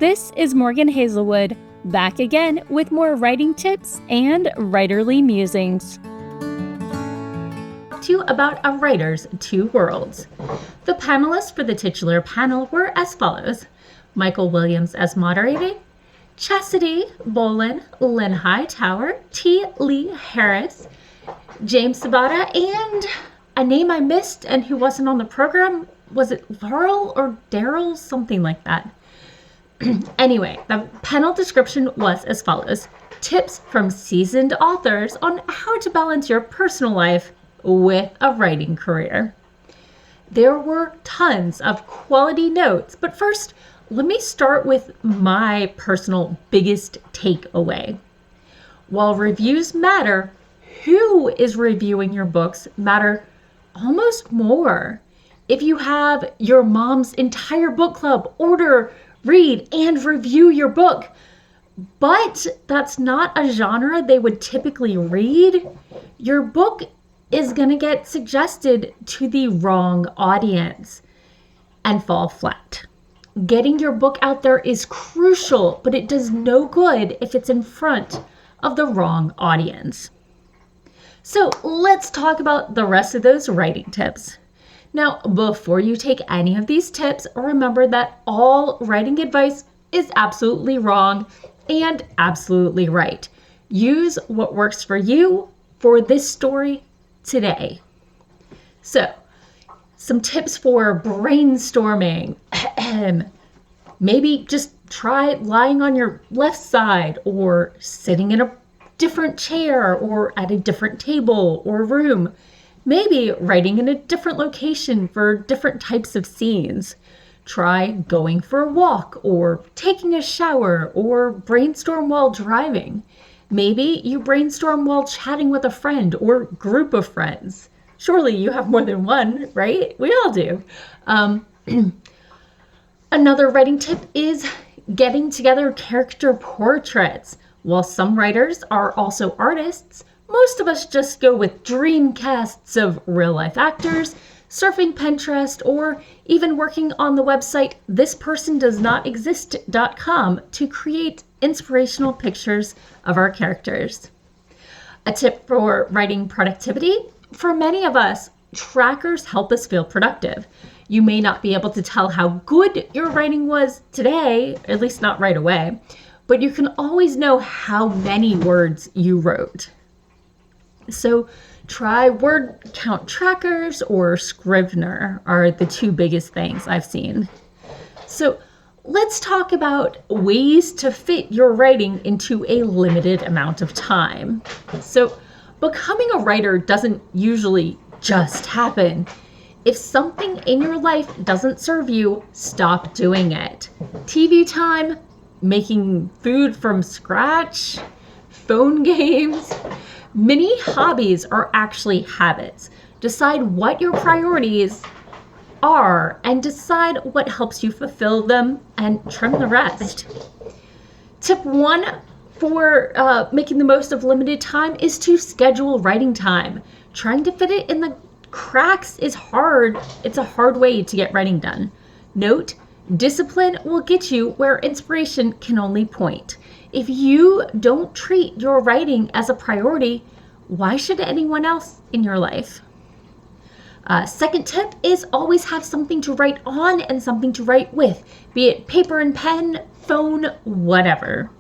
This is Morgan Hazelwood, back again with more writing tips and writerly musings. About a writer's two worlds. The panelists for the titular panel were as follows: Michael Williams as moderating, Chastity Bolin, Lynn Hightower, T. Lee Harris, James Sabata, and a name I missed and who wasn't on the program. Was it Laurel or Daryl? Something like that. Anyway, the panel description was as follows: tips from seasoned authors on how to balance your personal life with a writing career. There were tons of quality notes, but first, let me start with my personal biggest takeaway. While reviews matter, who is reviewing your books matter almost more. If you have your mom's entire book club order, read, and review your book, but that's not a genre they would typically read, your book is going to get suggested to the wrong audience and fall flat. Getting your book out there is crucial, but it does no good if it's in front of the wrong audience. So let's talk about the rest of those writing tips. Now, before you take any of these tips, remember that all writing advice is absolutely wrong and absolutely right. Use what works for you for this story today. So, some tips for brainstorming. Maybe just try lying on your left side or sitting in a different chair or at a different table or room. Maybe writing in a different location for different types of scenes. Try going for a walk or taking a shower or brainstorm while driving. Maybe you brainstorm while chatting with a friend or group of friends. Surely you have more than one, right? We all do. Another writing tip is getting together character portraits. While some writers are also artists, most of us just go with dream casts of real-life actors, surfing Pinterest, or even working on the website thispersondoesnotexist.com to create inspirational pictures of our characters. A tip for writing productivity: for many of us, trackers help us feel productive. You may not be able to tell how good your writing was today, at least not right away, but you can always know how many words you wrote. So try word count trackers or Scrivener are the two biggest things I've seen. So let's talk about ways to fit your writing into a limited amount of time. So becoming a writer doesn't usually just happen. If something in your life doesn't serve you, stop doing it. TV time, making food from scratch, phone games. Many hobbies are actually habits. Decide what your priorities are and decide what helps you fulfill them and trim the rest. Tip 1 for making the most of limited time is to schedule writing time. Trying to fit it in the cracks is hard. It's a hard way to get writing done. Note, discipline will get you where inspiration can only point. If you don't treat your writing as a priority, why should anyone else in your life? Second tip is always have something to write on and something to write with, be it paper and pen, phone, whatever.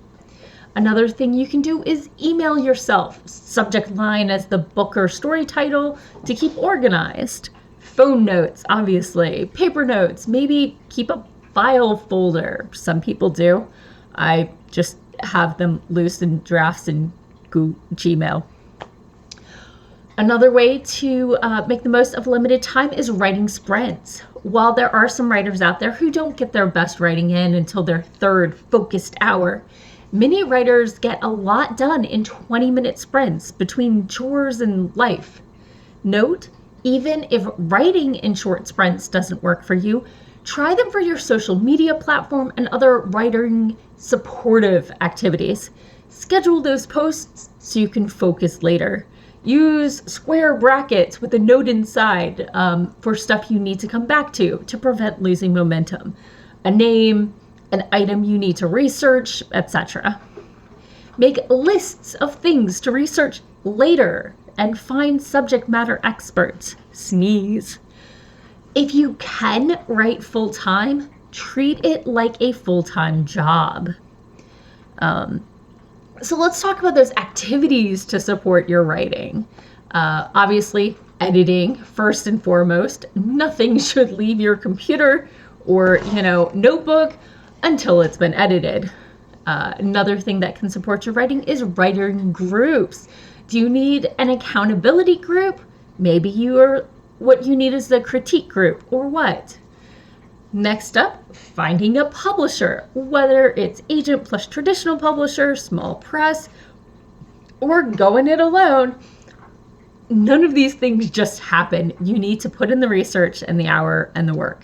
Another thing you can do is email yourself, subject line as the book or story title to keep organized. Phone notes, obviously, paper notes, maybe keep a file folder. Some people do. I just have them loose in drafts in Gmail. Another way to make the most of limited time is writing sprints. While there are some writers out there who don't get their best writing in until their third focused hour, many writers get a lot done in 20-minute sprints between chores and life. Note, even if writing in short sprints doesn't work for you, try them for your social media platform and other writing supportive activities. Schedule those posts so you can focus later. Use square brackets with a note inside for stuff you need to come back to prevent losing momentum. A name, an item you need to research, etc. Make lists of things to research later and find subject matter experts. Sneeze. If you can write full-time, treat it like a full-time job. So let's talk about those activities to support your writing. Obviously, editing, first and foremost. Nothing should leave your computer or, notebook until it's been edited. Another thing that can support your writing is writing groups. Do you need an accountability group? Maybe what you need is a critique group, or what? Next up, finding a publisher, whether it's agent plus traditional publisher, small press, or going it alone. None of these things just happen. You need to put in the research and the hour and the work.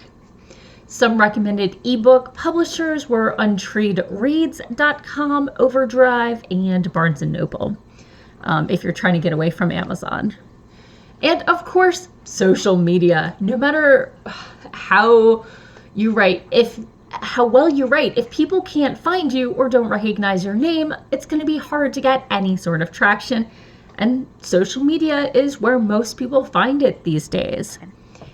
Some recommended ebook publishers were untreedreads.com, Overdrive, and Barnes & Noble, if you're trying to get away from Amazon. And of course, social media. No matter how you write, how well you write, if people can't find you or don't recognize your name, it's going to be hard to get any sort of traction. And social media is where most people find it these days.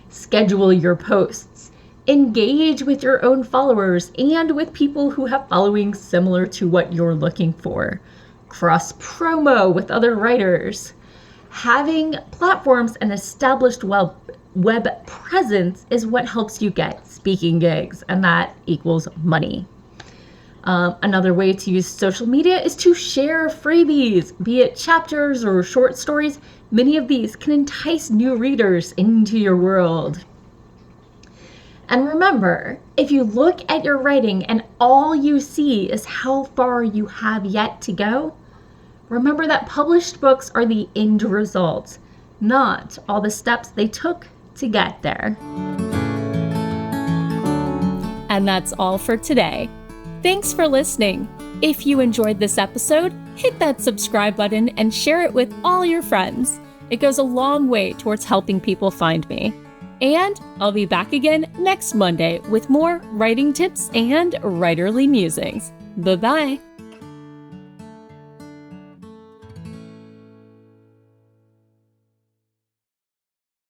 Schedule your posts. Engage with your own followers and with people who have followings similar to what you're looking for. Cross promo with other writers. Having platforms and established web presence is what helps you get speaking gigs, and that equals money. Another way to use social media is to share freebies, be it chapters or short stories. Many of these can entice new readers into your world. And remember, if you look at your writing and all you see is how far you have yet to go, remember that published books are the end result, not all the steps they took to get there. And that's all for today. Thanks for listening. If you enjoyed this episode, hit that subscribe button and share it with all your friends. It goes a long way towards helping people find me. And I'll be back again next Monday with more writing tips and writerly musings. Bye-bye.